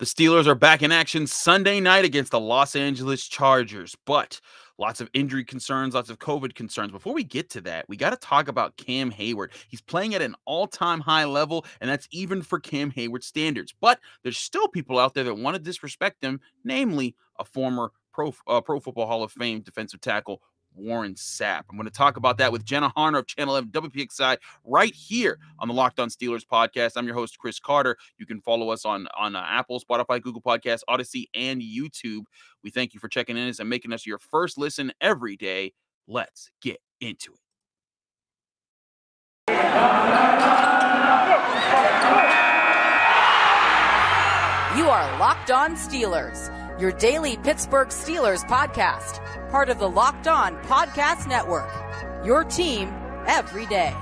The Steelers are back in action Sunday night against the Los Angeles Chargers, but lots of injury concerns, lots of COVID concerns. Before we get to that, we got to talk about Cam Heyward. He's playing at an all-time high level, and that's even for Cam Heyward standards. But there's still people out there that want to disrespect him, namely a former Pro Football Hall of Fame defensive tackle, Warren Sapp. I'm going to talk about that with Jenna Harner of Channel 11 WPXI right here on the Locked On Steelers podcast. I'm your host, Chris Carter. You can follow us on Apple, Spotify, Google Podcasts, Odyssey, and YouTube. We thank you for checking in and making us your first listen every day. Let's get into it. You are Locked On Steelers, your daily Pittsburgh Steelers podcast, part of the Locked On Podcast Network, your team every day.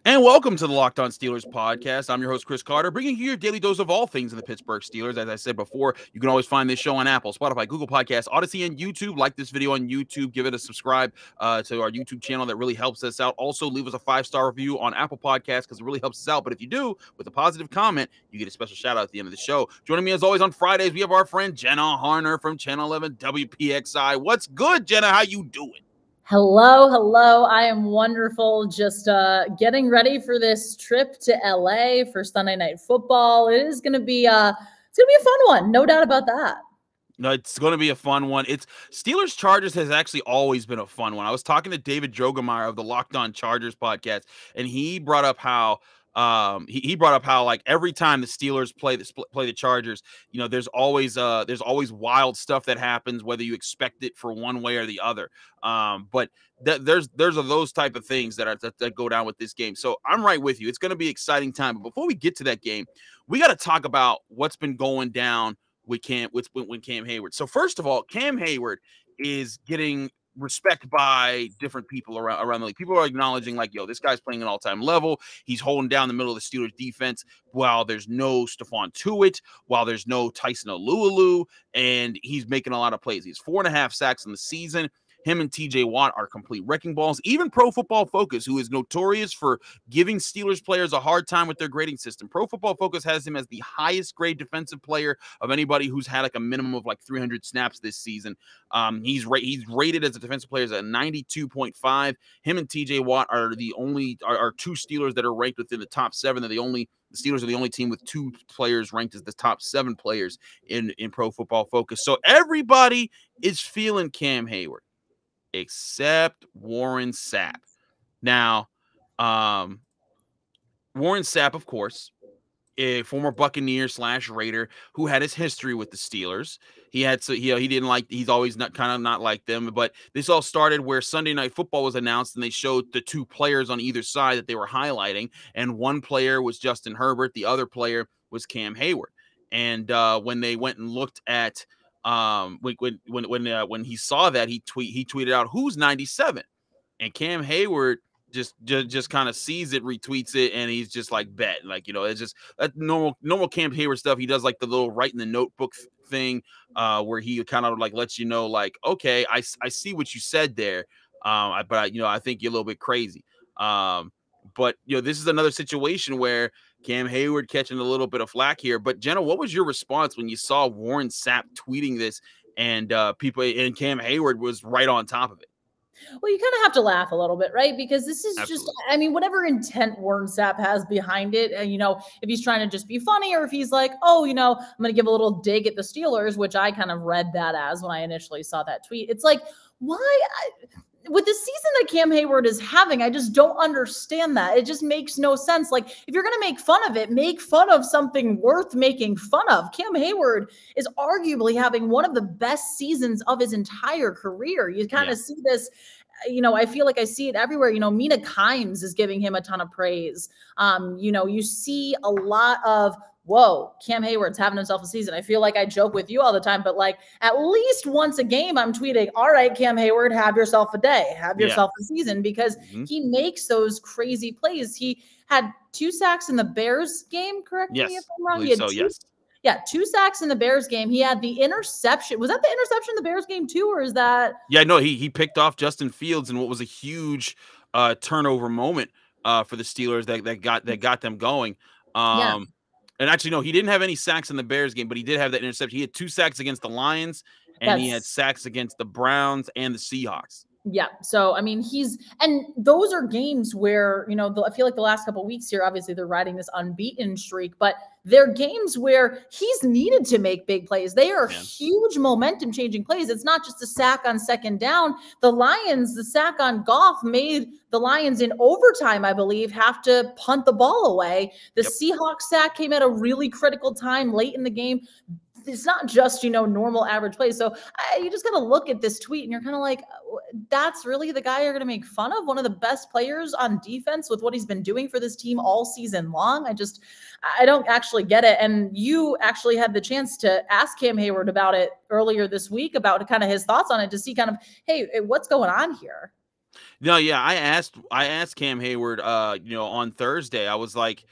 And welcome to the Locked On Steelers podcast. I'm your host, Chris Carter, bringing you your daily dose of all things in the Pittsburgh Steelers. As I said before, you can always find this show on Apple, Spotify, Google Podcasts, Odyssey, and YouTube. Like this video on YouTube. Give it a subscribe to our YouTube channel. That really helps us out. Also, leave us a 5-star review on Apple Podcasts because it really helps us out. But if you do, with a positive comment, you get a special shout-out at the end of the show. Joining me, as always, on Fridays, we have our friend Jenna Harner from Channel 11 WPXI. What's good, Jenna? How you doing? Hello. I am wonderful. Just getting ready for this trip to LA for Sunday Night Football. It is going to be a fun one, no doubt about that. No, it's going to be a fun one. It's Steelers Chargers has actually always been a fun one. I was talking to David Drogemeyer of the Locked On Chargers podcast, and he brought up how like every time the Steelers play the Chargers, you know, there's always wild stuff that happens, whether you expect it for one way or the other. But there's those type of things that go down with this game. So I'm right with you. It's going to be an exciting time. But before we get to that game, we got to talk about what's been going down with Cam Heyward. So first of all, Cam Heyward is getting respect by different people around the league. People are acknowledging like, yo, this guy's playing an all-time level. He's holding down the middle of the Steelers defense while there's no Stephon Tuitt, while there's no Tyson Alualu, and he's making a lot of plays. He has 4.5 sacks in the season. Him and TJ Watt are complete wrecking balls. Even Pro Football Focus, who is notorious for giving Steelers players a hard time with their grading system, Pro Football Focus has him as the highest grade defensive player of anybody who's had like a minimum of like 300 snaps this season. He's rated as a defensive player as a 92.5. Him and TJ Watt are the only two Steelers that are ranked within the top 7. The Steelers are the only team with 2 players ranked as the top 7 players in Pro Football Focus. So everybody is feeling Cam Heyward, except Warren Sapp. Now, Warren Sapp, of course, a former Buccaneer / Raider who had his history with the Steelers. He's always not like them. But this all started where Sunday Night Football was announced, and they showed the 2 players on either side that they were highlighting. And one player was Justin Herbert, the other player was Cam Heyward. And when they went and looked at when he saw that, he tweeted out, "Who's 97?" And Cam Heyward just kind of sees it, retweets it, and he's just like, bet. Like, you know, it's just that normal Cam Heyward stuff. He does like the little write in the notebook thing where he kind of like lets you know, like, okay, I see what you said there, but you know, I think you're a little bit crazy. But you know, this is another situation where Cam Heyward catching a little bit of flack here. But Jenna, what was your response when you saw Warren Sapp tweeting this and Cam Heyward was right on top of it? Well, you kind of have to laugh a little bit, right? Because this is Absolutely. just, I mean, whatever intent Warren Sapp has behind it, you know, if he's trying to just be funny or if he's like, oh, you know, I'm going to give a little dig at the Steelers, which I kind of read that as when I initially saw that tweet. It's like, why? With the season that Cam Heyward is having, I just don't understand that. It just makes no sense. Like, if you're going to make fun of it, make fun of something worth making fun of. Cam Heyward is arguably having one of the best seasons of his entire career. You kind of see this, you know, I feel like I see it everywhere. You know, Mina Kimes is giving him a ton of praise. You know, you see a lot of, whoa, Cam Heyward's having himself a season. I feel like I joke with you all the time, but like at least once a game, I'm tweeting, all right, Cam Heyward, have yourself a day, have yourself a season, because he makes those crazy plays. He had 2 sacks in the Bears game, correct me if I'm wrong. He had Yeah, 2 sacks in the Bears game. He had the interception. Was that the interception in the Bears game too, or is that? Yeah, no, he picked off Justin Fields in what was a huge turnover moment for the Steelers that got them going. Yeah. And actually, no, he didn't have any sacks in the Bears game, but he did have that interception. He had 2 sacks against the Lions, and he had sacks against the Browns and the Seahawks. Yeah. So, I mean, and those are games where, I feel like the last couple of weeks here, obviously they're riding this unbeaten streak, but they're games where he's needed to make big plays. They are huge momentum changing plays. It's not just a sack on second down. The Lions, the sack on Goff made the Lions in overtime, I believe, have to punt the ball away. The Seahawks sack came at a really critical time late in the game. It's not just, normal average plays. So you just got to look at this tweet and you're kind of like, that's really the guy you're going to make fun of? One of the best players on defense with what he's been doing for this team all season long. I don't actually get it. And you actually had the chance to ask Cam Heyward about it earlier this week, about kind of his thoughts on it, to see kind of, hey, what's going on here? No, yeah, I asked Cam Heyward, on Thursday. I was like,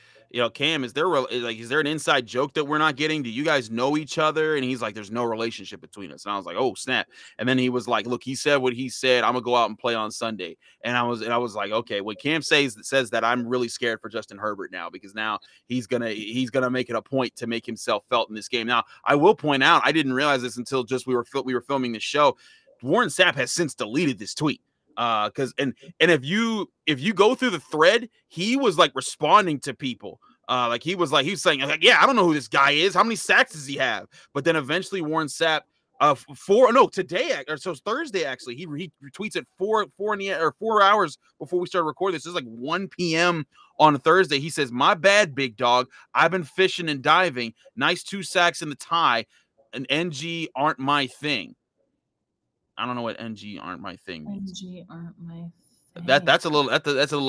Cam, is there an inside joke that we're not getting? Do you guys know each other? And he's like, there's no relationship between us. And I was like, oh, snap. And then he was like, look, he said what he said. I'm gonna go out and play on Sunday. And I was like, okay, when Cam says that, I'm really scared for Justin Herbert now, because now he's gonna make it a point to make himself felt in this game. Now, I will point out, I didn't realize this until just we were filming this show. Warren Sapp has since deleted this tweet. Because if you go through the thread, he was like responding to people. He was saying, yeah, I don't know who this guy is. How many sacks does he have? But then eventually Warren Sapp, Thursday actually, he retweets at 4 hours before we started recording this. This is like 1 p.m. on Thursday. He says, my bad, big dog. I've been fishing and diving. Nice 2 sacks in the tie. And NG aren't my thing. I don't know what NG aren't my thing means. NG aren't my thing. That's a little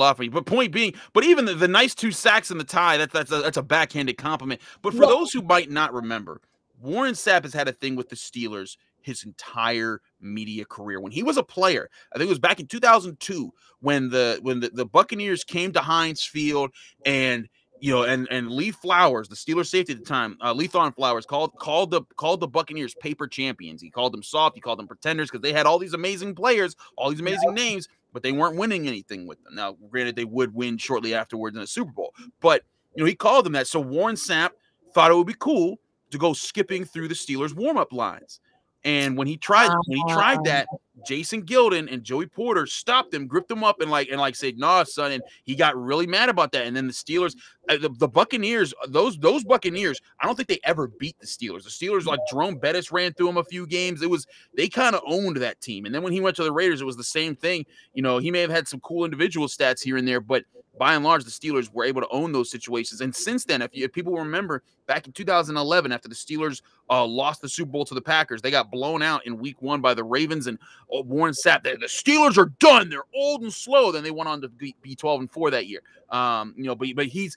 off for me. But point being, even the nice 2 sacks in the tie, that's a backhanded compliment. But for those who might not remember, Warren Sapp has had a thing with the Steelers his entire media career. When he was a player, I think it was back in 2002 when the Buccaneers came to Heinz Field, and and Lee Flowers, the Steelers safety at the time, Leathon Flowers, called the Buccaneers paper champions. He called them soft. He called them pretenders, because they had all these amazing players, all these amazing names, but they weren't winning anything with them. Now, granted, they would win shortly afterwards in a Super Bowl, but he called them that. So Warren Sapp thought it would be cool to go skipping through the Steelers warm-up lines. And when he tried that, Jason Gilden and Joey Porter stopped him, gripped him up, and said, "Nah, son." And he got really mad about that. And then the Steelers, the Buccaneers, those Buccaneers, I don't think they ever beat the Steelers. The Steelers, like Jerome Bettis, ran through them a few games. They kind of owned that team. And then when he went to the Raiders, it was the same thing. He may have had some cool individual stats here and there, but by and large, the Steelers were able to own those situations. And since then, if people remember, back in 2011, after the Steelers lost the Super Bowl to the Packers, they got blown out in Week 1 by the Ravens, and Warren Sapp, the Steelers are done. They're old and slow. Then they went on to be 12-4 that year. But he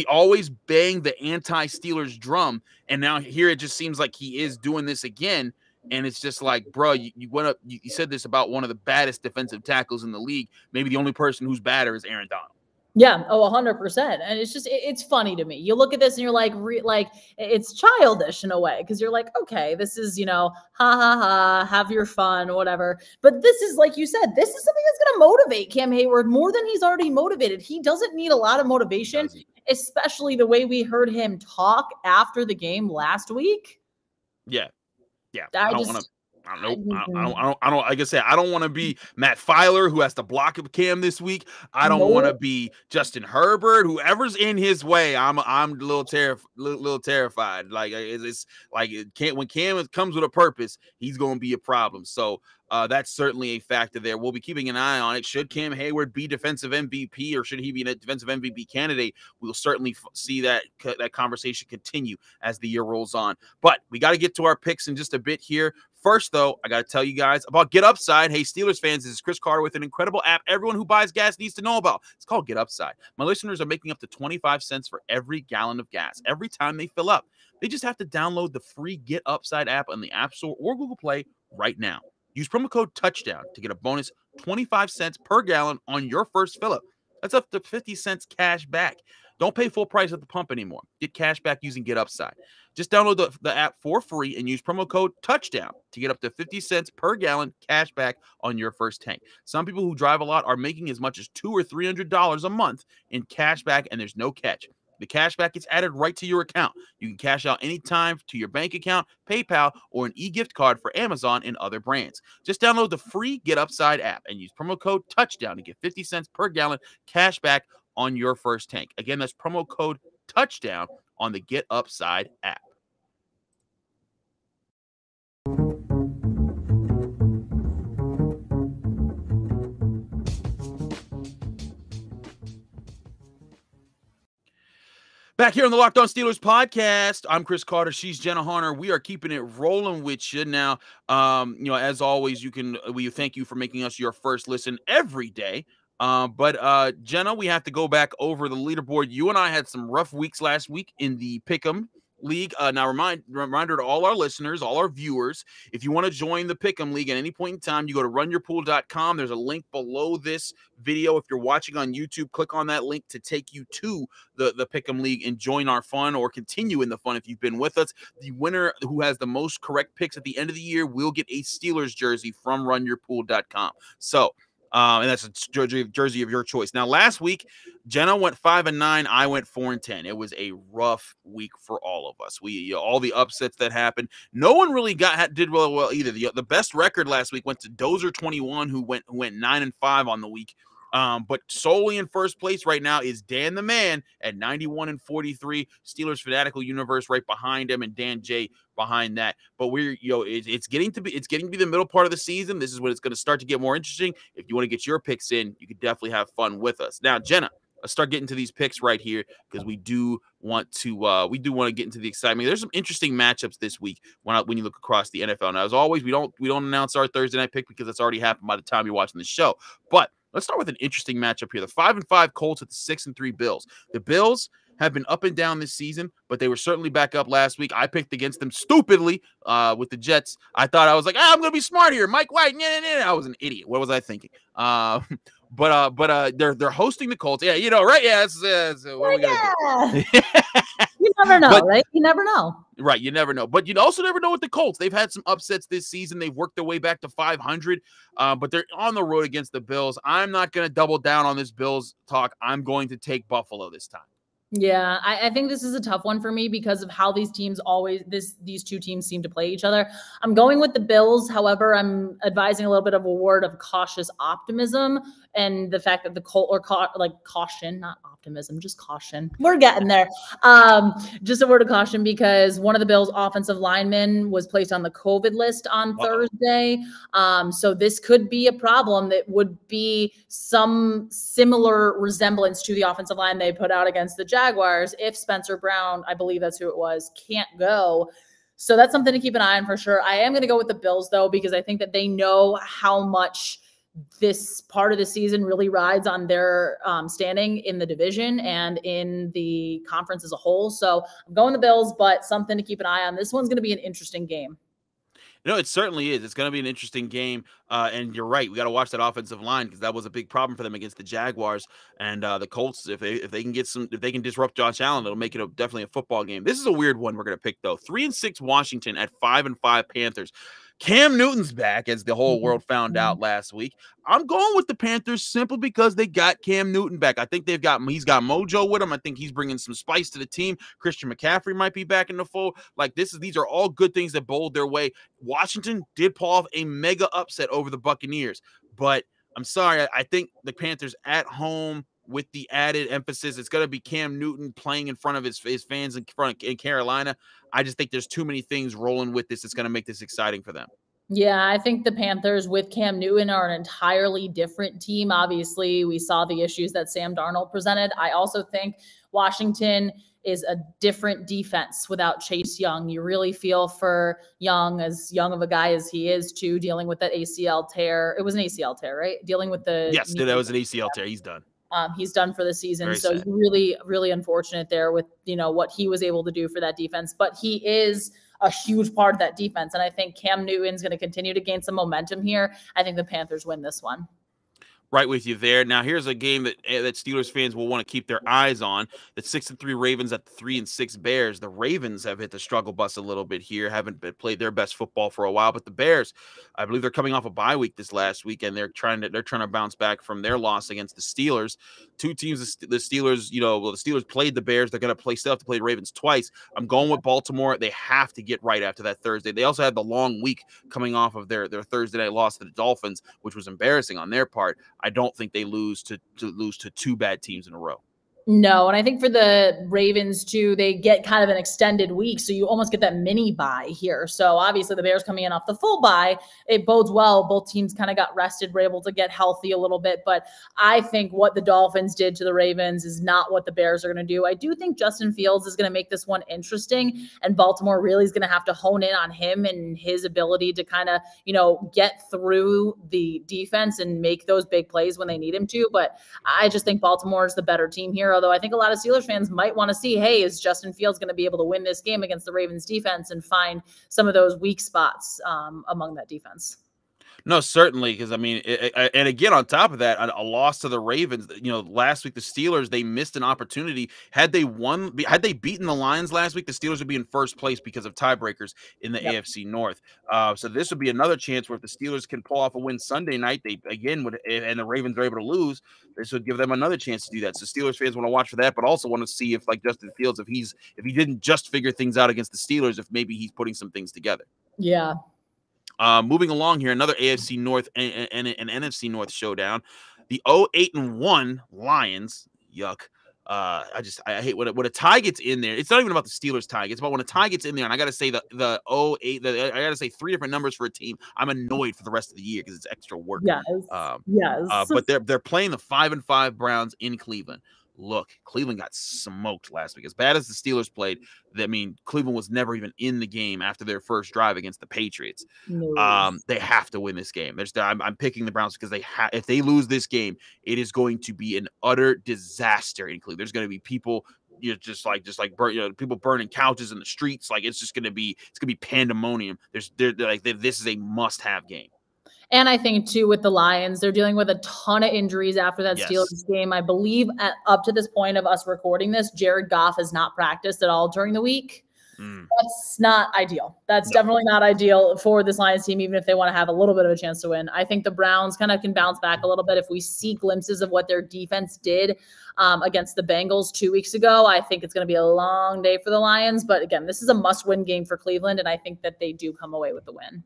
always banged the anti-Steelers drum, and now here it just seems like he is doing this again. And it's just like, bro, you went up. You said this about one of the baddest defensive tackles in the league. Maybe the only person who's badder is Aaron Donald. Yeah. Oh, 100%. And it's funny to me. You look at this and you're like, it's childish in a way, because you're like, okay, this is, ha ha ha, have your fun, whatever. But this is, like you said, this is something that's going to motivate Cam Heyward more than he's already motivated. He doesn't need a lot of motivation, especially the way we heard him talk after the game last week. Yeah. Yeah, I don't. Like I said, I don't want to be Matt Filer, who has to block Cam this week. I don't want to be Justin Herbert. Whoever's in his way, I'm a little terrified. Like it's like when Cam comes with a purpose, he's going to be a problem. So that's certainly a factor there. We'll be keeping an eye on it. Should Cam Heyward be defensive MVP, or should he be a defensive MVP candidate? We'll certainly see that conversation continue as the year rolls on. But we got to get to our picks in just a bit here. First, though, I got to tell you guys about Getupside. Hey, Steelers fans, this is Chris Carter with an incredible app everyone who buys gas needs to know about. It's called Getupside. My listeners are making up to 25 cents for every gallon of gas every time they fill up. They just have to download the free Getupside app on the App Store or Google Play right now. Use promo code TOUCHDOWN to get a bonus 25 cents per gallon on your first fill-up. That's up to 50 cents cash back. Don't pay full price at the pump anymore. Get cash back using Getupside. Just download the app for free and use promo code TOUCHDOWN to get up to 50 cents per gallon cash back on your first tank. Some people who drive a lot are making as much as $200 or $300 a month in cash back, and there's no catch. The cash back gets added right to your account. You can cash out anytime to your bank account, PayPal, or an e-gift card for Amazon and other brands. Just download the free Getupside app and use promo code TOUCHDOWN to get 50 cents per gallon cash back on your first tank. Again, that's promo code TOUCHDOWN on the Getupside app. Back here on the Locked On Steelers podcast, I'm Chris Carter. She's Jenna Harner. We are keeping it rolling with you now. As always, we thank you for making us your first listen every day. But Jenna, we have to go back over the leaderboard. You and I had some rough weeks last week in the Pick'em League. Now, reminder to all our listeners, all our viewers, if you want to join the Pick'em League at any point in time, you go to runyourpool.com. There's a link below this video. If you're watching on YouTube, click on that link to take you to the Pick'em League and join our fun, or continue in the fun if you've been with us. The winner who has the most correct picks at the end of the year will get a Steelers jersey from runyourpool.com. So, and that's a jersey of your choice. Now, last week, Jenna went 5-9. I went 4-10. It was a rough week for all of us. All the upsets that happened. No one really did really well either. The best record last week went to Dozer 21, who went 9-5 on the week. But solely in first place right now is Dan the Man at 91-43. Steelers Fanatical Universe right behind him, and Dan J behind that. But it's getting to be the middle part of the season. This is when it's going to start to get more interesting. If you want to get your picks in, you could definitely have fun with us. Now, Jenna, let's start getting to these picks right here, because we do want to get into the excitement. There's some interesting matchups this week when you look across the NFL. Now, as always, we don't announce our Thursday night pick because it's already happened by the time you're watching the show. But let's start with an interesting matchup here. The 5-5 Colts at the 6-3 Bills. The Bills have been up and down this season, but they were certainly back up last week. I picked against them stupidly with the Jets. I thought I was like, I'm going to be smart here. Mike White. I was an idiot. What was I thinking? But they're hosting the Colts. Yeah, right? Yeah. What are we gonna do? You never know, right? You never know. Right, you never know. But you also never know with the Colts. They've had some upsets this season. They've worked their way back to 500, but they're on the road against the Bills. I'm not going to double down on this Bills talk. I'm going to take Buffalo this time. Yeah, I think this is a tough one for me because of how these teams these two teams seem to play each other. I'm going with the Bills. However, I'm advising a little bit of a word of cautious optimism, and the fact that the Colts caution, not optimism, just caution. We're getting there. Just a word of caution because one of the Bills' offensive linemen was placed on the COVID list on Thursday. So this could be a problem that would be some similar resemblance to the offensive line they put out against the Jaguars if Spencer Brown, I believe that's who it was, can't go. So that's something to keep an eye on for sure. I am going to go with the Bills, though, because I think that they know how much this part of the season really rides on their standing in the division and in the conference as a whole. So I'm going the Bills, but something to keep an eye on. This one's going to be an interesting game. It certainly is. It's going to be an interesting game. And you're right. We got to watch that offensive line because that was a big problem for them against the Jaguars and the Colts. If they can disrupt Josh Allen, it'll make it definitely a football game. This is a weird one we're going to pick, though. 3-6 Washington at 5-5 Panthers. Cam Newton's back, as the whole world found out last week. I'm going with the Panthers simply because they got Cam Newton back. I think he's got mojo with him. I think he's bringing some spice to the team. Christian McCaffrey might be back in the fold. These are all good things that bowled their way. Washington did pull off a mega upset over the Buccaneers, but I'm sorry. I think the Panthers at home, with the added emphasis, it's going to be Cam Newton playing in front of his fans in Carolina. I just think there's too many things rolling with this. It's going to make this exciting for them. Yeah, I think the Panthers with Cam Newton are an entirely different team. Obviously, we saw the issues that Sam Darnold presented. I also think Washington is a different defense without Chase Young. You really feel for Young, as young of a guy as he is, too, dealing with that ACL tear. It was an ACL tear, right? Dealing with the Yes, that was an ACL tear. He's done. He's done for the season. Very so sad. really, really unfortunate there with, what he was able to do for that defense. But he is a huge part of that defense. And I think Cam Newton's going to continue to gain some momentum here. I think the Panthers win this one. Right with you there. Now, here's a game that Steelers fans will want to keep their eyes on. The 6-3 Ravens at the 3-6 Bears. The Ravens have hit the struggle bus a little bit here, haven't played their best football for a while. But the Bears, I believe they're coming off a bye week this last week, and they're trying to bounce back from their loss against the Steelers. Two teams, the Steelers, the Steelers played the Bears. They're going to still have to play the Ravens twice. I'm going with Baltimore. They have to get right after that Thursday. They also had the long week coming off of their Thursday night loss to the Dolphins, which was embarrassing on their part. I don't think they lose to two bad teams in a row. No, and I think for the Ravens too, they get kind of an extended week, so you almost get that mini bye here. So obviously the Bears coming in off the full bye, it bodes well. Both teams kind of got rested, were able to get healthy a little bit, but I think what the Dolphins did to the Ravens is not what the Bears are going to do. I do think Justin Fields is going to make this one interesting, and Baltimore really is going to have to hone in on him and his ability to kind of, get through the defense and make those big plays when they need him to. But I just think Baltimore is the better team here. Although I think a lot of Steelers fans might want to see, hey, is Justin Fields going to be able to win this game against the Ravens defense and find some of those weak spots among that defense? No, certainly, because I mean, and again, on top of that, a loss to the Ravens. Last week the Steelers, they missed an opportunity. Had they beaten the Lions last week, the Steelers would be in first place because of tiebreakers in the AFC North. So this would be another chance where if the Steelers can pull off a win Sunday night, they again would, and the Ravens are able to lose, this would give them another chance to do that. So Steelers fans want to watch for that, but also want to see if, like Justin Fields, if he didn't just figure things out against the Steelers, if maybe he's putting some things together. Yeah. Moving along here, another AFC North and an NFC North showdown. The 0-8-1 Lions, yuck. I hate when a tie gets in there. It's not even about the Steelers tie. It's about when a tie gets in there, and I got to say the 0-8. I got to say three different numbers for a team. I'm annoyed for the rest of the year because it's extra work. Yes. But they're playing the 5-5 Browns in Cleveland. Look, Cleveland got smoked last week. As bad as the Steelers played, Cleveland was never even in the game after their first drive against the Patriots. They have to win this game. I'm picking the Browns because if they lose this game, it is going to be an utter disaster in Cleveland. There's going to be people people burning couches in the streets. Like it's going to be pandemonium. This is a must-have game. And I think, too, with the Lions, they're dealing with a ton of injuries after that Steelers game. I believe up to this point of us recording this, Jared Goff has not practiced at all during the week. That's not ideal. That's definitely not ideal for this Lions team, even if they want to have a little bit of a chance to win. I think the Browns kind of can bounce back a little bit if we see glimpses of what their defense did against the Bengals 2 weeks ago. I think it's going to be a long day for the Lions. But, again, this is a must-win game for Cleveland, and I think that they do come away with the win.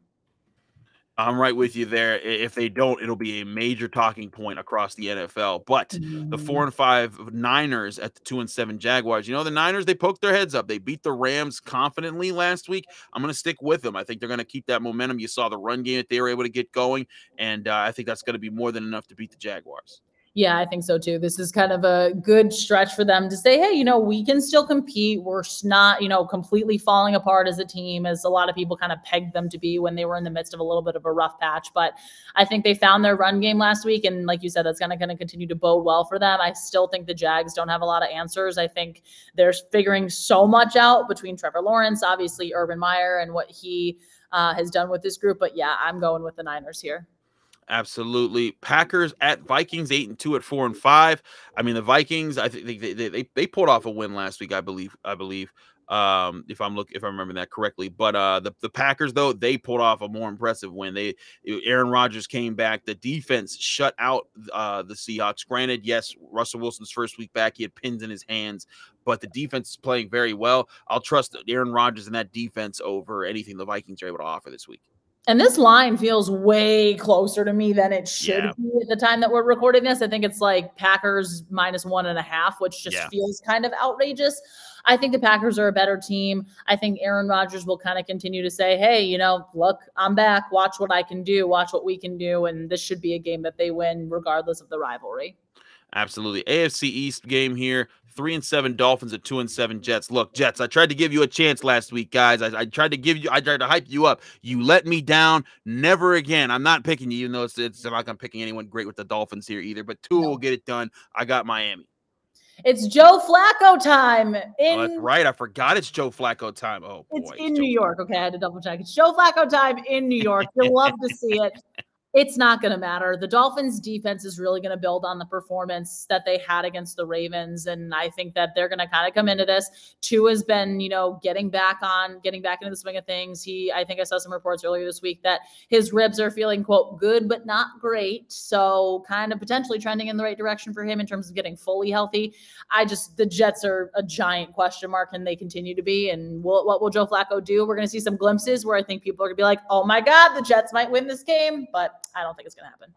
I'm right with you there. If they don't, it'll be a major talking point across the NFL. But the 4-5 Niners at the 2-7 Jaguars, the Niners, they poked their heads up. They beat the Rams confidently last week. I'm going to stick with them. I think they're going to keep that momentum. You saw the run game that they were able to get going, and I think that's going to be more than enough to beat the Jaguars. Yeah, I think so too. This is kind of a good stretch for them to say, hey, we can still compete. We're not, completely falling apart as a team, as a lot of people kind of pegged them to be when they were in the midst of a little bit of a rough patch. But I think they found their run game last week. And like you said, that's going to continue to bode well for them. I still think the Jags don't have a lot of answers. I think they're figuring so much out between Trevor Lawrence, obviously Urban Meyer, and what he has done with this group. But yeah, I'm going with the Niners here. Absolutely. Packers at Vikings, 8-2 at 4-5. I mean, the Vikings, I think they pulled off a win last week, I believe. If I remember that correctly. But the Packers, though, they pulled off a more impressive win. Aaron Rodgers came back. The defense shut out the Seahawks. Granted, yes, Russell Wilson's first week back, he had pins in his hands, but the defense is playing very well. I'll trust Aaron Rodgers and that defense over anything the Vikings are able to offer this week. And this line feels way closer to me than it should be at the time that we're recording this. I think it's like Packers -1.5, which just feels kind of outrageous. I think the Packers are a better team. I think Aaron Rodgers will kind of continue to say, hey, look, I'm back. Watch what I can do. Watch what we can do. And this should be a game that they win regardless of the rivalry. Absolutely. AFC East game here. 3-7 Dolphins at 2-7 Jets. Look, Jets, I tried to give you a chance last week, guys. I tried to hype you up. You let me down. Never again. I'm not picking you, even though it's not like I'm picking anyone great with the Dolphins here either. But Tua will get it done. I got Miami. It's Joe Flacco time. That's right. I forgot it's Joe Flacco time. Oh, boy. It's in New York. Okay, I had to double check. It's Joe Flacco time in New York. You'll love to see it. It's not going to matter. The Dolphins defense is really going to build on the performance that they had against the Ravens. And I think that they're going to kind of come into this. Tua has been, getting back into the swing of things. I think I saw some reports earlier this week that his ribs are feeling, quote, good, but not great. So kind of potentially trending in the right direction for him in terms of getting fully healthy. The Jets are a giant question mark, and they continue to be. And what will Joe Flacco do? We're going to see some glimpses where I think people are going to be like, oh my God, the Jets might win this game, but I don't think it's going to happen.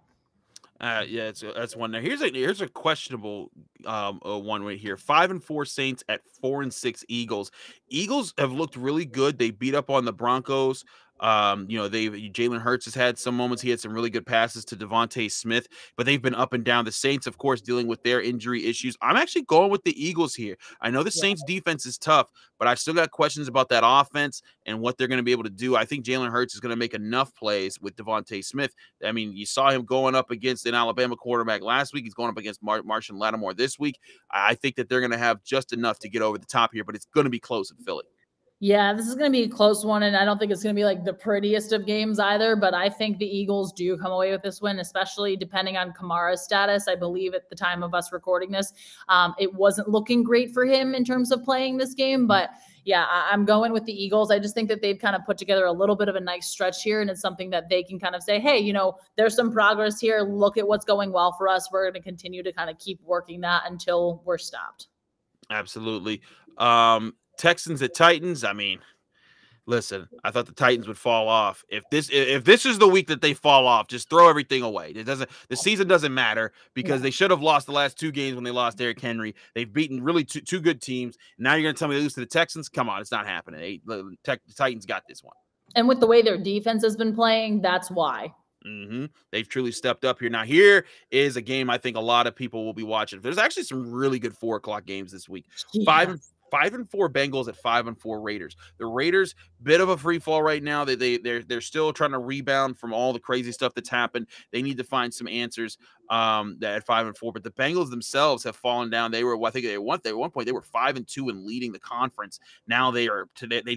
Yeah, that's one. Now here's a questionable one right here. 5-4 Saints at 4-6 Eagles. Eagles have looked really good. They beat up on the Broncos. Jalen Hurts has had some moments. He had some really good passes to Devontae Smith, but they've been up and down. The Saints, of course, dealing with their injury issues. I'm actually going with the Eagles here. I know the Saints defense is tough, but I still got questions about that offense and what they're going to be able to do. I think Jalen Hurts is going to make enough plays with Devontae Smith. I mean, you saw him going up against an Alabama quarterback last week. He's going up against Marshall Lattimore this week. I think that they're going to have just enough to get over the top here, but it's going to be close in Philly. Yeah, this is going to be a close one, and I don't think it's going to be like the prettiest of games either, but I think the Eagles do come away with this win, especially depending on Kamara's status. I believe at the time of us recording this, it wasn't looking great for him in terms of playing this game, but yeah, I'm going with the Eagles. I just think that they've kind of put together a little bit of a nice stretch here, and it's something that they can kind of say, hey, there's some progress here. Look at what's going well for us. We're going to continue to kind of keep working that until we're stopped. Absolutely. Texans at Titans. I mean, listen, I thought the Titans would fall off. If this is the week that they fall off, just throw everything away. The season doesn't matter because they should have lost the last two games when they lost Derrick Henry. They've beaten really two good teams. Now you're going to tell me they lose to the Texans? Come on, it's not happening. The Titans got this one. And with the way their defense has been playing, that's why. They've truly stepped up here. Now, here is a game I think a lot of people will be watching. There's actually some really good 4:00 games this week. Yeah. 5-4 Bengals at 5-4 Raiders. The Raiders, bit of a free fall right now. They're still trying to rebound from all the crazy stuff that's happened. They need to find some answers at 5-4. But the Bengals themselves have fallen down. At one point they were 5-2 and leading the conference. Now they'd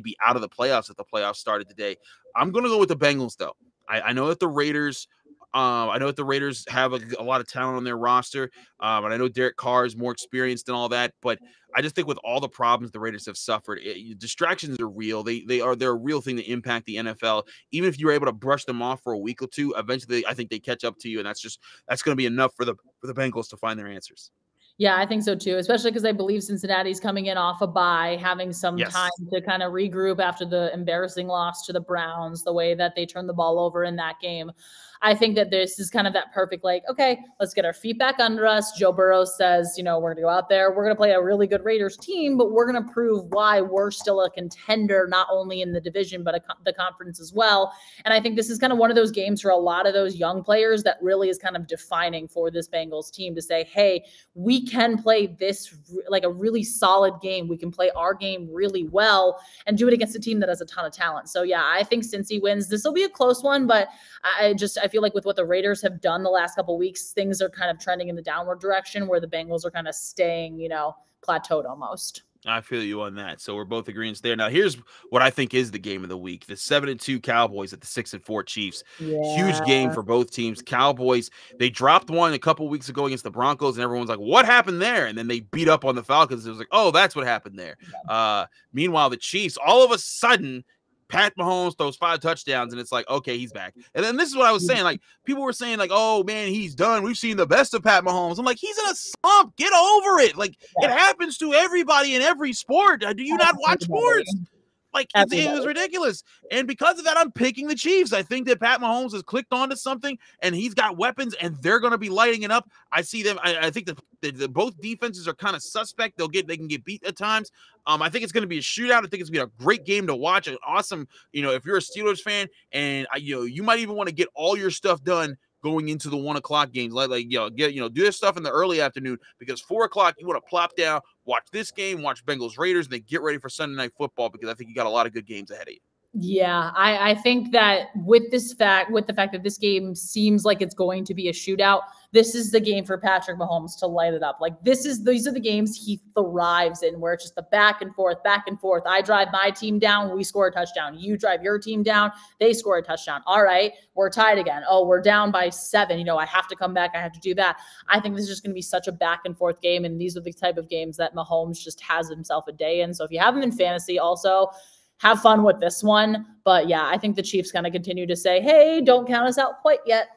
be out of the playoffs if the playoffs started today. I'm going to go with the Bengals though. I know that the Raiders. Have a lot of talent on their roster, and I know Derek Carr is more experienced and all that. But I just think with all the problems the Raiders have suffered, distractions are real. They're a real thing to impact the NFL. Even if you're able to brush them off for a week or two, eventually I think they catch up to you, and that's going to be enough for the Bengals to find their answers. Yeah, I think so too, especially because I believe Cincinnati's coming in off a bye, having some time to kind of regroup after the embarrassing loss to the Browns, the way that they turned the ball over in that game. I think that this is kind of that perfect, okay, let's get our feet back under us. Joe Burrow says, we're going to go out there. We're going to play a really good Raiders team, but we're going to prove why we're still a contender, not only in the division, but the conference as well. And I think this is kind of one of those games for a lot of those young players that really is kind of defining for this Bengals team to say, hey, we can play this like a really solid game. We can play our game really well and do it against a team that has a ton of talent. So yeah, I think Cincy wins. This will be a close one, but I feel like with what the Raiders have done the last couple of weeks, things are kind of trending in the downward direction where the Bengals are kind of staying, plateaued almost. I feel you on that. So we're both agreeing there. Now, here's what I think is the game of the week. The 7-2 Cowboys at the 6-4 Chiefs. Yeah. Huge game for both teams. Cowboys, they dropped one a couple weeks ago against the Broncos, and everyone's like, what happened there? And then they beat up on the Falcons. It was like, oh, that's what happened there. Yeah. Meanwhile, the Chiefs, all of a sudden, Pat Mahomes throws 5 touchdowns, and it's like, okay, he's back. And then this is what I was saying. People were saying, oh, man, he's done. We've seen the best of Pat Mahomes. I'm like, he's in a slump. Get over it. It happens to everybody in every sport. Do you not watch sports? It was ridiculous. And because of that, I'm picking the Chiefs. I think that Pat Mahomes has clicked onto something, and he's got weapons, and they're going to be lighting it up. I see them. I think that both defenses are kind of suspect. They can get beat at times. I think it's going to be a shootout. I think it's going to be a great game to watch. An awesome, if you're a Steelers fan, and you might even want to get all your stuff done going into the 1 o'clock games, do this stuff in the early afternoon, because 4 o'clock you want to plop down, watch this game, watch Bengals Raiders, and then get ready for Sunday Night Football, because I think you got a lot of good games ahead of you. Yeah, I think that with the fact that this game seems like it's going to be a shootout, this is the game for Patrick Mahomes to light it up. Like these are the games he thrives in, where it's just the back and forth, back and forth. I drive my team down, we score a touchdown. You drive your team down, they score a touchdown. All right, we're tied again. Oh, we're down by 7. I have to come back. I have to do that. I think this is just going to be such a back and forth game, and these are the type of games that Mahomes just has himself a day in. So if you have him in fantasy, also have fun with this one. But yeah, I think the Chiefs kind of continue to say, hey, don't count us out quite yet.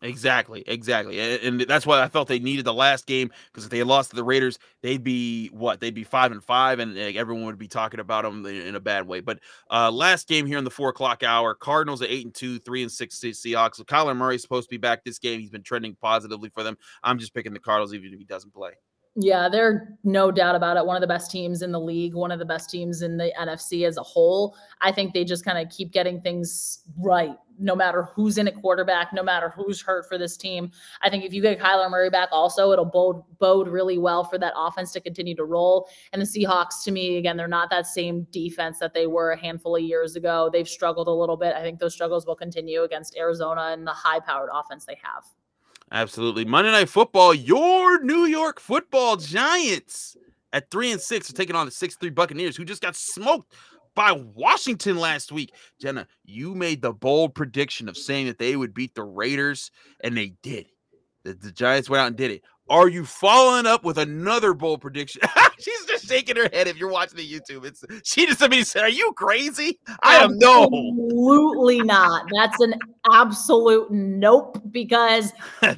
Exactly. And that's why I felt they needed the last game, because if they had lost to the Raiders, they'd be 5-5, and everyone would be talking about them in a bad way. But last game here in the 4:00 hour, Cardinals at 8-2, 3-6 Seahawks. So Kyler Murray's supposed to be back this game. He's been trending positively for them. I'm just picking the Cardinals even if he doesn't play. Yeah, they're no doubt about it. One of the best teams in the league, one of the best teams in the NFC as a whole. I think they just kind of keep getting things right, no matter who's in at quarterback, no matter who's hurt for this team. I think if you get Kyler Murray back also, it'll bode really well for that offense to continue to roll. And the Seahawks, to me, again, they're not that same defense that they were a handful of years ago. They've struggled a little bit. I think those struggles will continue against Arizona and the high-powered offense they have. Absolutely. Monday Night Football, your New York Football Giants at 3-6 are taking on the 6-3 Buccaneers, who just got smoked by Washington last week. Jenna, you made the bold prediction of saying that they would beat the Raiders, and they did. The Giants went out and did it. Are you following up with another bold prediction? She's just shaking her head if you're watching the YouTube. She just said, are you crazy? I am no. Absolutely not. That's an absolute nope, because these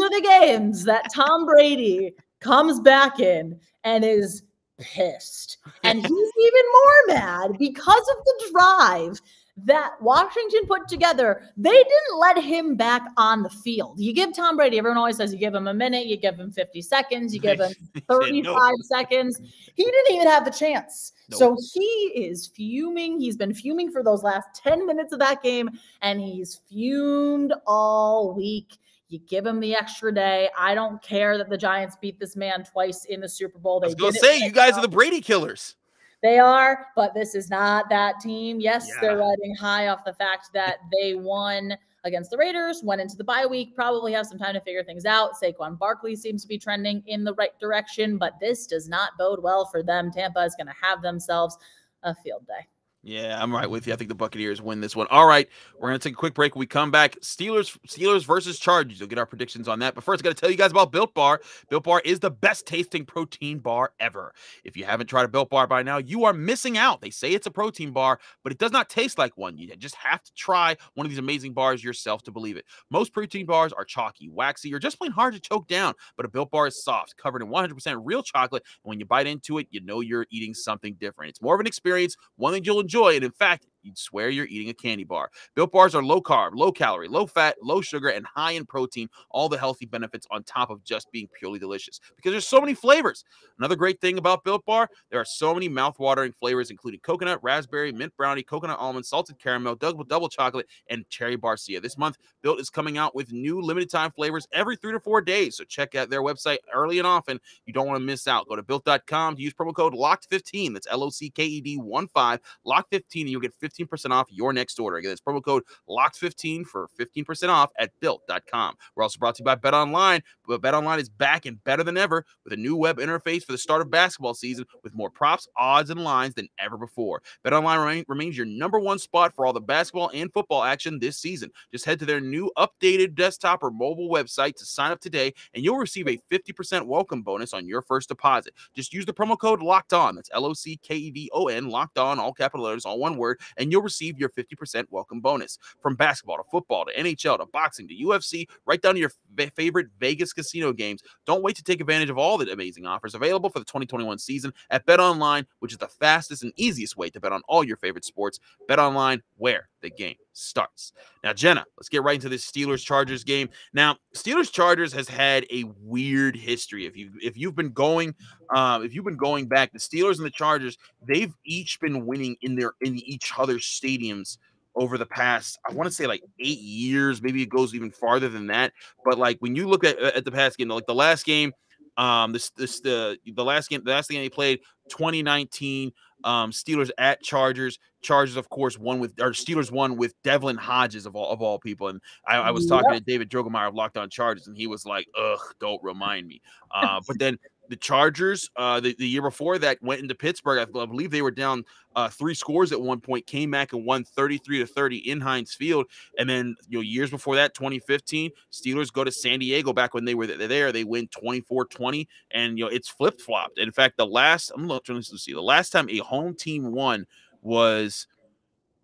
are the games that Tom Brady comes back in and is pissed. And he's even more mad because of the drive that Washington put together. They didn't let him back on the field. You give Tom Brady, everyone always says you give him a minute, you give him 50 seconds, you give him 35 seconds. He didn't even have the chance. Nope. So he is fuming. He's been fuming for those last 10 minutes of that game, and he's fumed all week. You give him the extra day. I don't care that the Giants beat this man twice in the Super Bowl. I was going to say, you guys are the Brady killers. They are, but this is not that team. Yes, they're riding high off the fact that they won against the Raiders, went into the bye week, probably have some time to figure things out. Saquon Barkley seems to be trending in the right direction, but this does not bode well for them. Tampa is going to have themselves a field day. Yeah, I'm right with you. I think the Buccaneers win this one. All right, we're going to take a quick break. When we come back, Steelers versus Chargers. You'll get our predictions on that. But first, I got to tell you guys about Built Bar. Built Bar is the best tasting protein bar ever. If you haven't tried a Built Bar by now, you are missing out. They say it's a protein bar, but it does not taste like one. You just have to try one of these amazing bars yourself to believe it. Most protein bars are chalky, waxy, or just plain hard to choke down, but a Built Bar is soft, covered in 100% real chocolate, and when you bite into it, you know you're eating something different. It's more of an experience, one that you'll enjoy, and in fact, you'd swear you're eating a candy bar. Built Bars are low carb, low calorie, low fat, low sugar, and high in protein. All the healthy benefits on top of just being purely delicious, because there's so many flavors. Another great thing about Built Bar, there are so many mouth-watering flavors, including coconut, raspberry, mint brownie, coconut almond, salted caramel, double chocolate, and cherry barcia. This month, Built is coming out with new limited-time flavors every 3 to 4 days, so check out their website early and often. You don't want to miss out. Go to Built.com to use promo code LOCKED15. That's LOCKED15, LOCKED15, and you'll get 15% off your next order. Again, that's promo code LOCKED15 for 15% off at Built.com. We're also brought to you by BetOnline. But BetOnline is back and better than ever with a new web interface for the start of basketball season with more props, odds, and lines than ever before. BetOnline remains your #1 spot for all the basketball and football action this season. Just head to their new updated desktop or mobile website to sign up today, and you'll receive a 50% welcome bonus on your first deposit. Just use the promo code LOCKEDON. That's LOCKEDON, locked on, all capital letters, all one word, and you'll receive your 50% welcome bonus. From basketball to football to NHL to boxing to UFC, right down to your favorite Vegas casino games. Don't wait to take advantage of all the amazing offers available for the 2021 season at BetOnline, which is the fastest and easiest way to bet on all your favorite sports. BetOnline, where the game starts. Now, Jenna, let's get right into this Steelers-Chargers game. Now, Steelers-Chargers has had a weird history. If you've been going back, the Steelers and the Chargers, they've each been winning in each other's stadiums over the past, I want to say like 8 years. Maybe it goes even farther than that. But like when you look at the past game, like the last game, the last game they played, 2019 Steelers at Chargers. Chargers, of course, Steelers won with Devlin Hodges of all people. And I was talking to David Drogemeyer of Locked On Chargers, and he was like, "Ugh, don't remind me." But then the Chargers, the year before that, went into Pittsburgh. I believe they were down 3 scores at one point, came back and won 33-30 in Heinz Field. And then, years before that, 2015, Steelers go to San Diego back when they were there. They win 24-20, and it's flip-flopped. In fact, the last time a home team won was,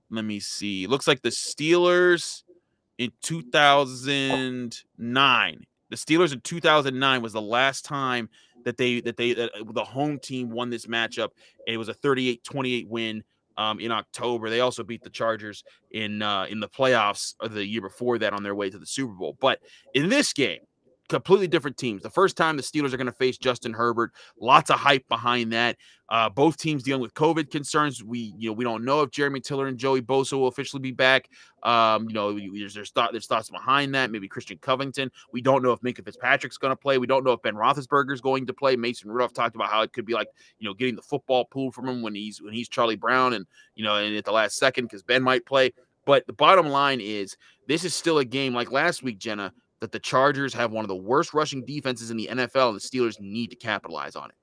let me see, looks like the Steelers in 2009. The Steelers in 2009 was the last time that the home team won this matchup. It was a 38-28 win in October. They also beat the Chargers in the playoffs of the year before that on their way to the Super Bowl. But in this game, completely different teams. The first time the Steelers are going to face Justin Herbert. Lots of hype behind that. Both teams dealing with COVID concerns. We don't know if Jeremy Tiller and Joey Bosa will officially be back. There's thoughts behind that. Maybe Christian Covington. We don't know if Minka Fitzpatrick's going to play. We don't know if Ben Roethlisberger is going to play. Mason Rudolph talked about how it could be like, getting the football pulled from him when he's Charlie Brown and at the last second because Ben might play. But the bottom line is this is still a game like last week, Jenna, that the Chargers have one of the worst rushing defenses in the NFL, and the Steelers need to capitalize on it.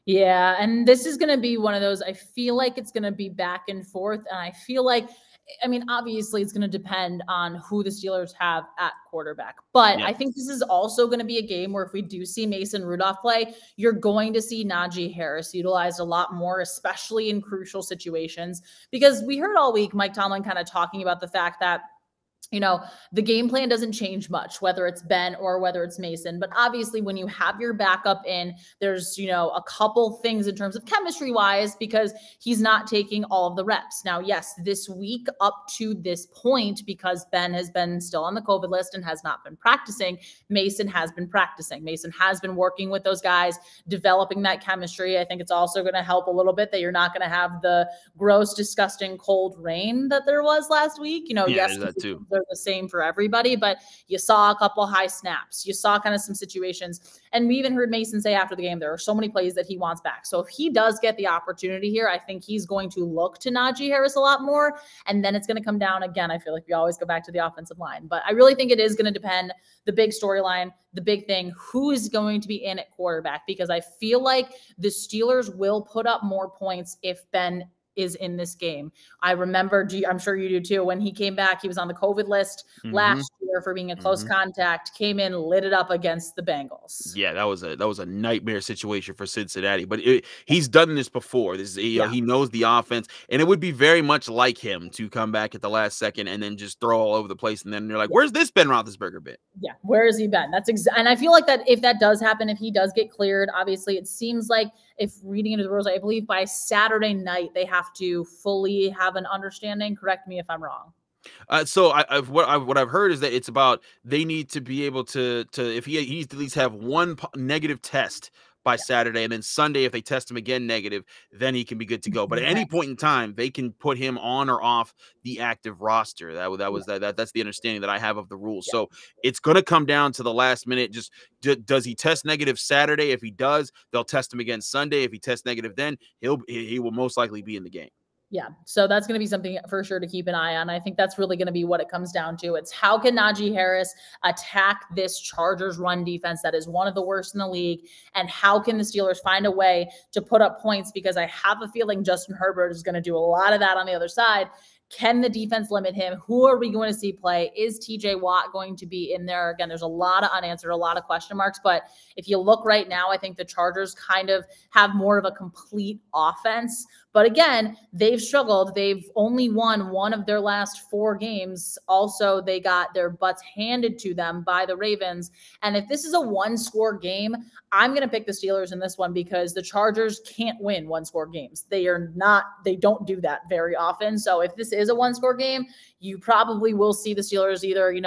Yeah, and this is going to be one of those, I feel like it's going to be back and forth, and I feel like, obviously it's going to depend on who the Steelers have at quarterback, but I think this is also going to be a game where if we do see Mason Rudolph play, you're going to see Najee Harris utilized a lot more, especially in crucial situations, because we heard all week Mike Tomlin kind of talking about the fact that the game plan doesn't change much, whether it's Ben or whether it's Mason. But obviously, when you have your backup in, there's, a couple things in terms of chemistry wise, because he's not taking all of the reps. Now, yes, this week up to this point, because Ben has been still on the COVID list and has not been practicing, Mason has been practicing. Mason has been working with those guys, developing that chemistry. I think it's also going to help a little bit that you're not going to have the gross, disgusting cold rain that there was last week. Yes, that too. They're the same for everybody, but you saw a couple high snaps. You saw kind of some situations. And we even heard Mason say after the game, there are so many plays that he wants back. So if he does get the opportunity here, I think he's going to look to Najee Harris a lot more. And then it's going to come down again. I feel like we always go back to the offensive line, but I really think it is going to depend, the big storyline, the big thing, who is going to be in at quarterback, because I feel like the Steelers will put up more points if Ben is in this game. I remember, I'm sure you do too, when he came back, he was on the COVID list last year for being a close contact, came in, lit it up against the Bengals. Yeah, that was a nightmare situation for Cincinnati, but he's done this before. He knows the offense, and it would be very much like him to come back at the last second and then just throw all over the place, and then you're like, where's this Ben Roethlisberger been? Yeah, where has he been? And I feel like that if that does happen, if he does get cleared, obviously it seems like, if reading into the rules, I believe by Saturday night they have to fully have an understanding. Correct me if I'm wrong. So what I've heard is that it's about they need to be able to if he needs to at least have one negative test by Saturday, and then Sunday if they test him again negative, then he can be good to go. But at any point in time, they can put him on or off the active roster. That's the understanding that I have of the rules. So it's going to come down to the last minute. Just does he test negative Saturday? If he does, they'll test him again Sunday. If he tests negative, then he will most likely be in the game. Yeah, so that's going to be something for sure to keep an eye on. I think that's really going to be what it comes down to. It's how can Najee Harris attack this Chargers run defense that is one of the worst in the league, and how can the Steelers find a way to put up points, because I have a feeling Justin Herbert is going to do a lot of that on the other side. Can the defense limit him? Who are we going to see play? Is TJ Watt going to be in there? Again, there's a lot of unanswered, a lot of question marks. But if you look right now, I think the Chargers kind of have more of a complete offense. But again, they've struggled. They've only won one of their last 4 games. Also, they got their butts handed to them by the Ravens. And if this is a 1-score game, I'm going to pick the Steelers in this one, because the Chargers can't win 1-score games. They don't do that very often. So if this is a 1-score game, you probably will see the Steelers either,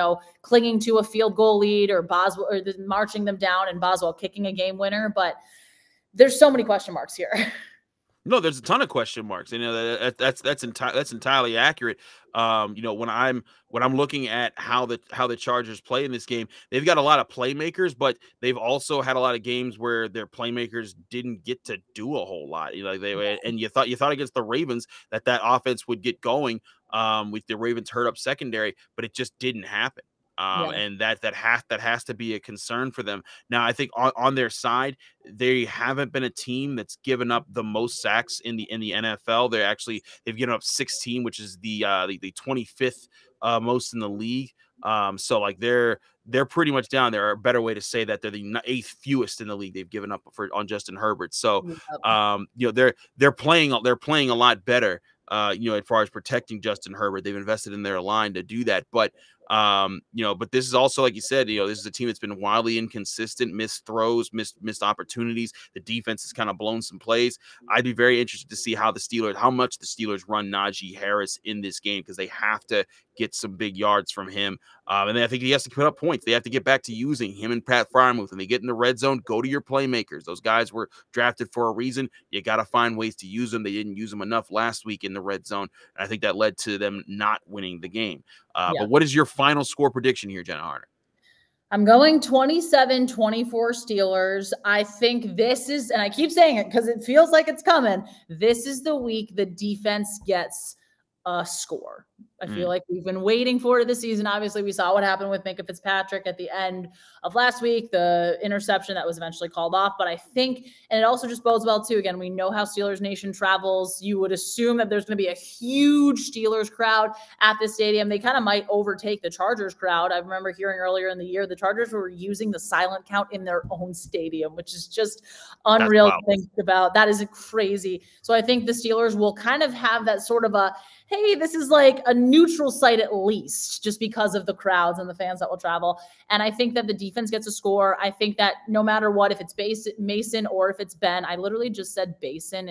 clinging to a field goal lead, or Boswell, or marching them down and Boswell kicking a game winner. But there's so many question marks here. No, there's a ton of question marks. You know, that's entirely accurate. You know, when I'm looking at how the Chargers play in this game, they've got a lot of playmakers, but they've also had a lot of games where their playmakers didn't get to do a whole lot. You know, and you thought against the Ravens that offense would get going with the Ravens hurt up secondary, but it just didn't happen. Yeah. And that has to be a concern for them. Now, I think on their side, they haven't been a team that's given up the most sacks in the NFL. They've given up 16, which is the 25th most in the league. So like they're pretty much down there. A better way to say that they're the 8th fewest in the league they've given up on Justin Herbert. So you know, they're playing a lot better. You know, as far as protecting Justin Herbert, they've invested in their line to do that. But you know, but this is also, like you said, you know, this is a team that's been wildly inconsistent, missed throws, missed opportunities. The defense has kind of blown some plays. I'd be very interested to see how much the Steelers run Najee Harris in this game, because they have to get some big yards from him. And then I think he has to put up points. They have to get back to using him and Pat Freiermuth. When they get in the red zone, go to your playmakers. Those guys were drafted for a reason. You got to find ways to use them. They didn't use them enough last week in the red zone. And I think that led to them not winning the game. But what is your final score prediction here, Jenna Harner? I'm going 27-24 Steelers. I think this is, and I keep saying it because it feels like it's coming, this is the week the defense gets a score. I feel like we've been waiting for it this season. Obviously, we saw what happened with Minkah Fitzpatrick at the end of last week, the interception that was eventually called off. But I think, and it also just bodes well, too. Again, we know how Steelers Nation travels. You would assume that there's going to be a huge Steelers crowd at this stadium. They kind of might overtake the Chargers crowd. I remember hearing earlier in the year, the Chargers were using the silent count in their own stadium, which is just unreal to think about. That is crazy. So I think the Steelers will kind of have that sort of a, hey, this is like a neutral site at least, just because of the crowds and the fans that will travel. And I think that the defense gets a score. I think that no matter what, if it's Mason or if it's Ben, I literally just said Basin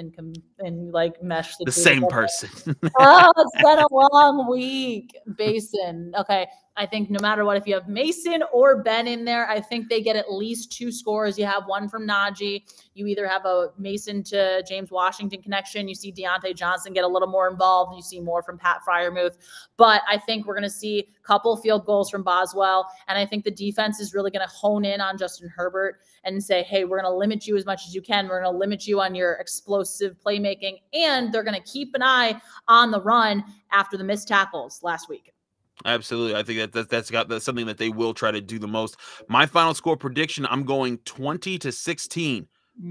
and like mesh the same person. Oh, it's been a long week. Basin. Okay. I think no matter what, if you have Mason or Ben in there, I think they get at least 2 scores. You have one from Najee. You either have a Mason to James Washington connection. You see Deontay Johnson get a little more involved. You see more from Pat Freiermuth. But I think we're going to see a couple field goals from Boswell. And I think the defense is really going to hone in on Justin Herbert and say, hey, we're going to limit you as much as you can. We're going to limit you on your explosive playmaking. And they're going to keep an eye on the run after the missed tackles last week. Absolutely. I think that's something that they will try to do the most. My final score prediction, I'm going 20-16,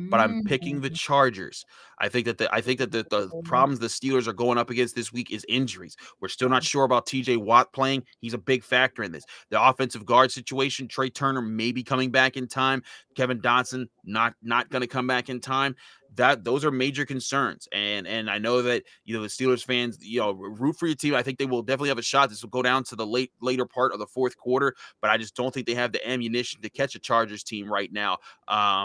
but I'm picking the Chargers. I think that the problems the Steelers are going up against this week is injuries. We're still not sure about TJ Watt playing. He's a big factor in this. The offensive guard situation, Trey Turner may be coming back in time. Kevin Dotson not going to come back in time. Those are major concerns. And I know that, you know, the Steelers fans, you know, root for your team. I think they will definitely have a shot. This will go down to the later part of the fourth quarter, but I just don't think they have the ammunition to catch a Chargers team right now.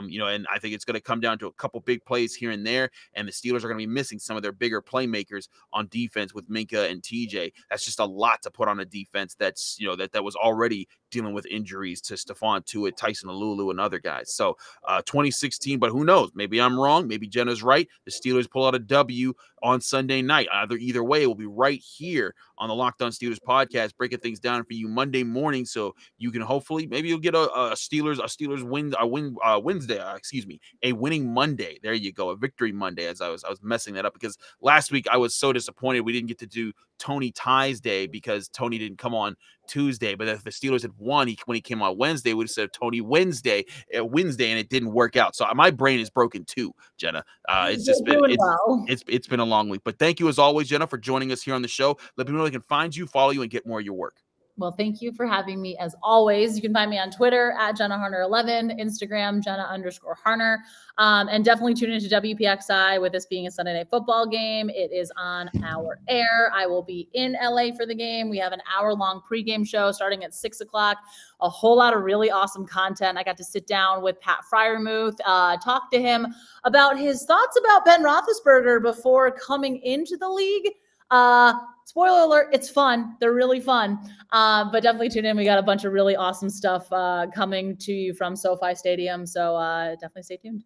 You know, and I think it's going to come down to a couple big plays here and there, and the Steelers are going to be missing some of their bigger playmakers on defense with Minkah and TJ. That's just a lot to put on a defense that's, you know, that was already dealing with injuries to Stephon Tuitt, Tyson Alulu, and other guys. So 2016, but who knows? Maybe I'm wrong. Maybe Jenna's right. The Steelers pull out a W on Sunday night. Either way, we'll be right here on the Locked On Steelers podcast, breaking things down for you Monday morning, so you can hopefully, maybe you'll get a winning Monday. There you go, a victory Monday. As I was messing that up because last week I was so disappointed we didn't get to do Tony Ties Day because Tony didn't come on Tuesday. But if the Steelers had won, when he came on Wednesday, we would have said Tony Wednesday, and it didn't work out. So my brain is broken too, Jenna. It's been a long week. But thank you as always, Jenna, for joining us here on the show. Let me know where they can find you, follow you, and get more of your work. Well, thank you for having me as always. You can find me on Twitter at Jenna Harner11, Instagram, Jenna_Harner. And definitely tune into WPXI with this being a Sunday night football game. It is on our air. I will be in LA for the game. We have an hour-long pregame show starting at 6 o'clock. A whole lot of really awesome content. I got to sit down with Pat Freiermuth, talk to him about his thoughts about Ben Roethlisberger before coming into the league. Spoiler alert, it's fun. They're really fun. But definitely tune in. We got a bunch of really awesome stuff coming to you from SoFi Stadium. So definitely stay tuned.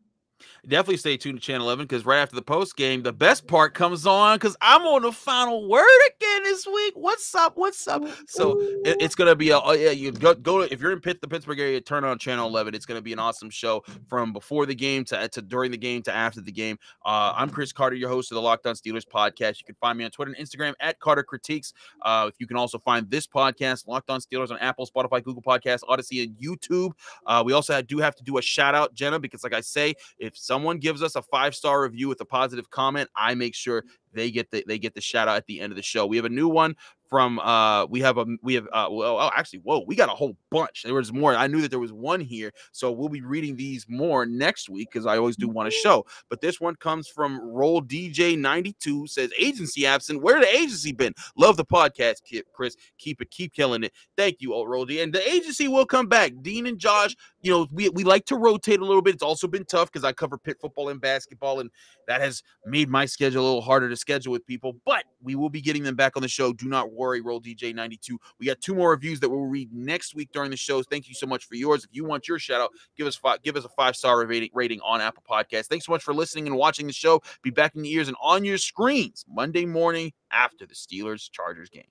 Definitely stay tuned to Channel 11 because right after the post game, the best part comes on because I'm on the final word again this week. What's up? What's up? So it's gonna be you go to, if you're in the Pittsburgh area, turn on Channel 11. It's gonna be an awesome show from before the game to during the game to after the game. I'm Chris Carter, your host of the Locked On Steelers podcast. You can find me on Twitter and Instagram at Carter Critiques. You can also find this podcast, Locked On Steelers, on Apple, Spotify, Google Podcasts, Odyssey, and YouTube. We also do have to do a shout out, Jenna, because like I say, if someone gives us a 5-star review with a positive comment, I make sure they get the shout out at the end of the show. We have a new one from we got a whole bunch. There was more. I knew that there was one here, so we'll be reading these more next week because I always do want to show. But this one comes from Roll DJ 92, says agency absent. Where the agency been? Love the podcast, Chris. Keep killing it. Thank you, old Roll D. And the agency will come back. Dean and Josh, we like to rotate a little bit. It's also been tough because I cover Pitt football and basketball, and that has made my schedule a little harder to schedule with people, but we will be getting them back on the show. Do not worry, Roll DJ 92. We got 2 more reviews that we'll read next week during the shows. Thank you so much for yours. If you want your shout out, give us a 5-star rating on Apple Podcasts. Thanks so much for listening and watching the show. Be back in your ears and on your screens Monday morning after the Steelers-Chargers game.